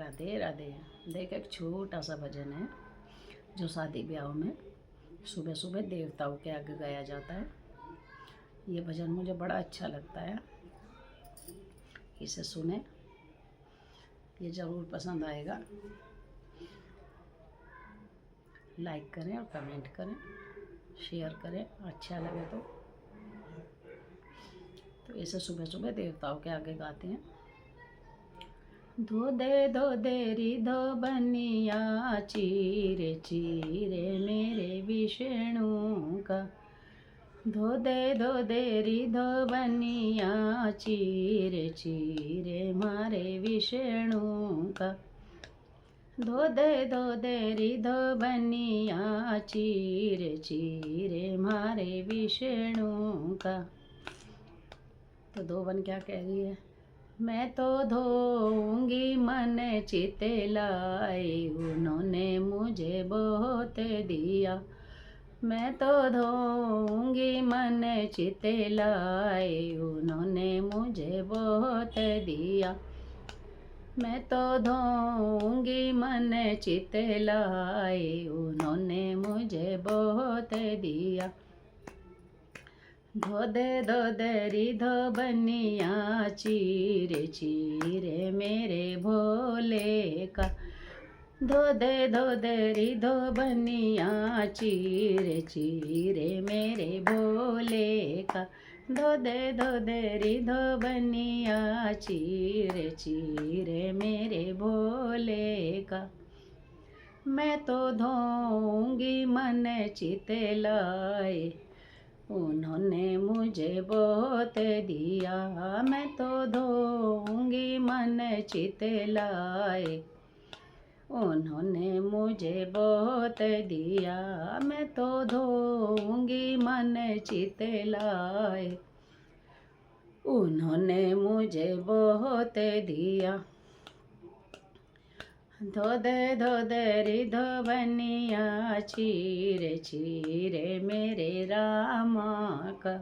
राधे राधे। देख, एक छोटा सा भजन है जो शादी ब्याह में सुबह सुबह देवताओं के आगे गाया जाता है। ये भजन मुझे बड़ा अच्छा लगता है, इसे सुने, ये ज़रूर पसंद आएगा। लाइक करें और कमेंट करें, शेयर करें अच्छा लगे तो इसे सुबह सुबह देवताओं के आगे गाते हैं। धो दे री धो बनिया, चीरे चीरे मेरे विष्णु का। धो दे री धो बनिया, चीरे चीरे मारे विष्णु का। धो दे री धो बनिया, चीरे चीरे मारे विष्णु का। तो दो बन क्या कह रही है? मैं तो धोऊंगी मन चिते लाई, उन्होंने मुझे बहुत दिया। मैं तो धोऊंगी मन चिते लाई, उन्होंने मुझे बहुत दिया। मैं तो धोऊंगी मन चिते लाई, उन्होंने मुझे बहुत दिया। धो दे री धो बनिया, चीरे चीरे मेरे भोले का। धो दे री धो बनिया, चीरे चीरे मेरे भोले का। धो दे री धो बनिया, चीरे चीरे मेरे भोले का। मैं तो धोऊंगी मन चिते लाए, उन्होंने मुझे बहुत दिया। मैं तो धोऊंगी मन चिते लाए, उन्होंने मुझे बहुत दिया। मैं तो धोऊंगी मन चिते लाए, उन्होंने मुझे बहुत दिया। धो दे री धो बनिया, चीरे चीरे मेरे रामा का।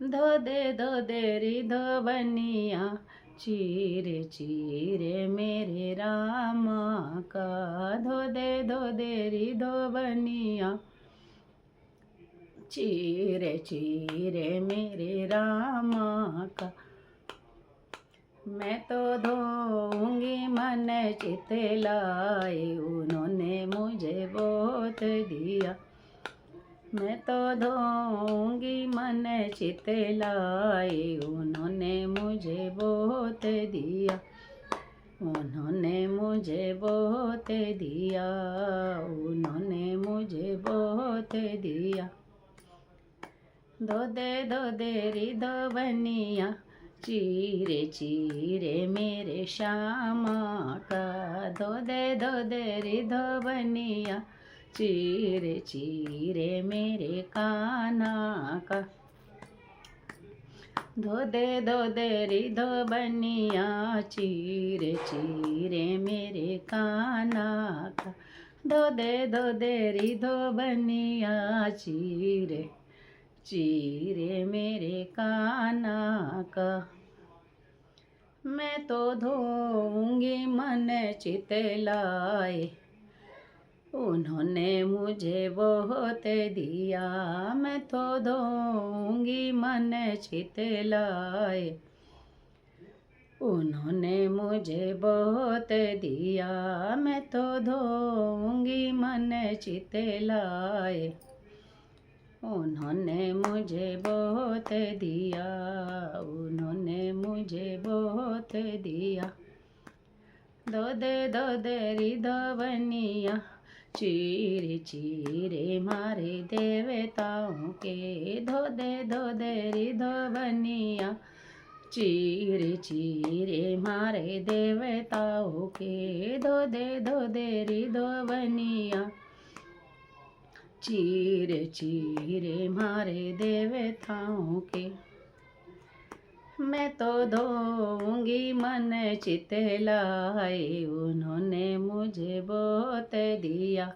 धो दे री धो बनिया, चीरे चीरे मेरे रामा का। धो दे री धो बनिया, चीरे चीरे मेरे रामा का। मैं तो धोऊंगी मन चिते लाए, उन्होंने मुझे बहुत दिया। मैं तो धोऊंगी मन चिते लाए, उन्होंने मुझे बहुत दिया। उन्होंने मुझे बहुत दिया, उन्होंने मुझे बहुत दिया। धो दे री धो बनिया, चीरे चीरे मेरे श्यामा का। धो दे री धो बनिया, चीरे चीरे मेरे काना का। धो दे री धो बनिया, चीरे चीरे मेरे काना का। धो दे री धो बनिया, चीरे चीरे मेरे काना का। मैं तो धोऊंगी मन चिते लाए, उन्होंने मुझे बहुत दिया। मैं तो धोऊंगी मन चिते लाए, उन्होंने मुझे बहुत दिया। मैं तो धोऊंगी मन चिते लाए, उन्होंने मुझे बहुत दिया। उन्होंने मुझे बहुत दिया। धो दे री धो बनिया, चीरे चीरे मारे देवताओं के। धो दे री धो बनिया, चीरे चीरे मारे देवताओं के। धो दे री धो बनिया, चीरे चीरे मारे देवताओं के। मैं तो धोऊंगी मन चिते लाए, उन्होंने मुझे बहुत दिया।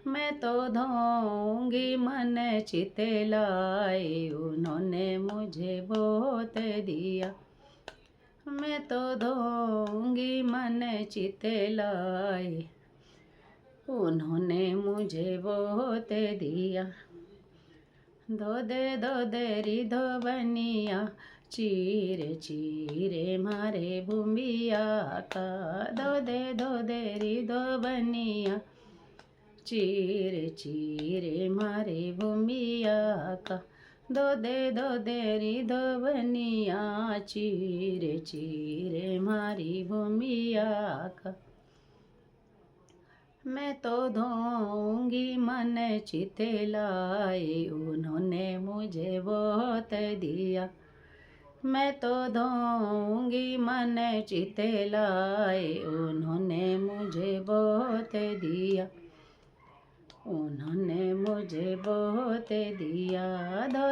मैं तो धोऊंगी मन चिते लाए, उन्होंने मुझे बहुत दिया। मैं तो धोऊंगी मन चित लाए, उन्होंने मुझे बहुत दिया। दो दे रिधो बनिया, चीरे चीरे मारे भूमिया का। दो दे रिधो बनिया, चीरे चीरे मारे भूमिया का। दो दे रिधो बनिया, चीरे चीरे मारी भूमिया का। मैं तो धोऊंगी मन चित लाए, उन्होंने मुझे बहुत दिया। मैं तो धोऊंगी मन चित लाए, उन्होंने मुझे बहुत दिया। उन्होंने मुझे बहुत दिया। दो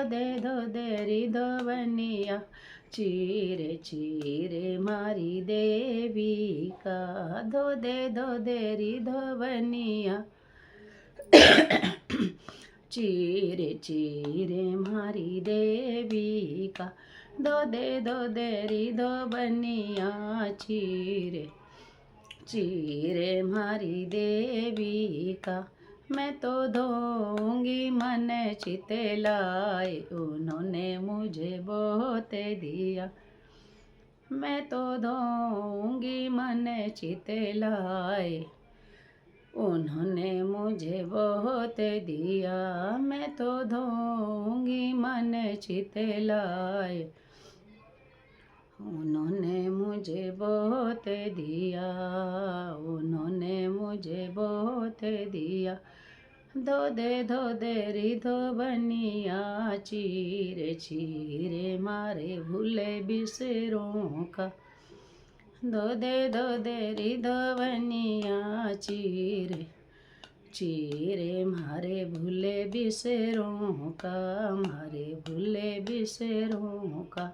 दे रिधो बनिया, चीरे चीरे मारी देवी का। दो दे रिधो बनिया, चीरे चीरे मारी देवी का। दो दे रिधो बनिया, चीरे चीरे मारी देवी का। मैं तो धोऊंगी मन चित लाए, उन्होंने मुझे बहुत दिया। मैं तो धोऊंगी मन चित लाए, उन्होंने मुझे बहुत दिया। मैं तो धोऊंगी मन चित लाए, उन्होंने मुझे बहुत दिया। उन्होंने मुझे बहुत दिया। दो दे रिधो बनिया, चीरे चीरे मारे भूले बिसरों का। दो दे रिधो बनिया, चीरे चीरे मारे भूले बिसरों का, मारे भूले बिसरों का।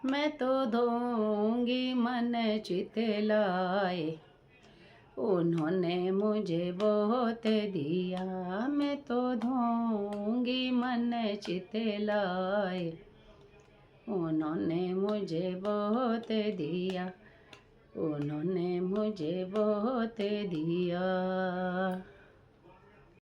मैं तो धोऊंगी मन चित लाए, उन्होंने मुझे बहुत दिया। मैं तो धोऊंगी मन चित लाए, उन्होंने मुझे बहुत दिया। उन्होंने मुझे बहुत दिया।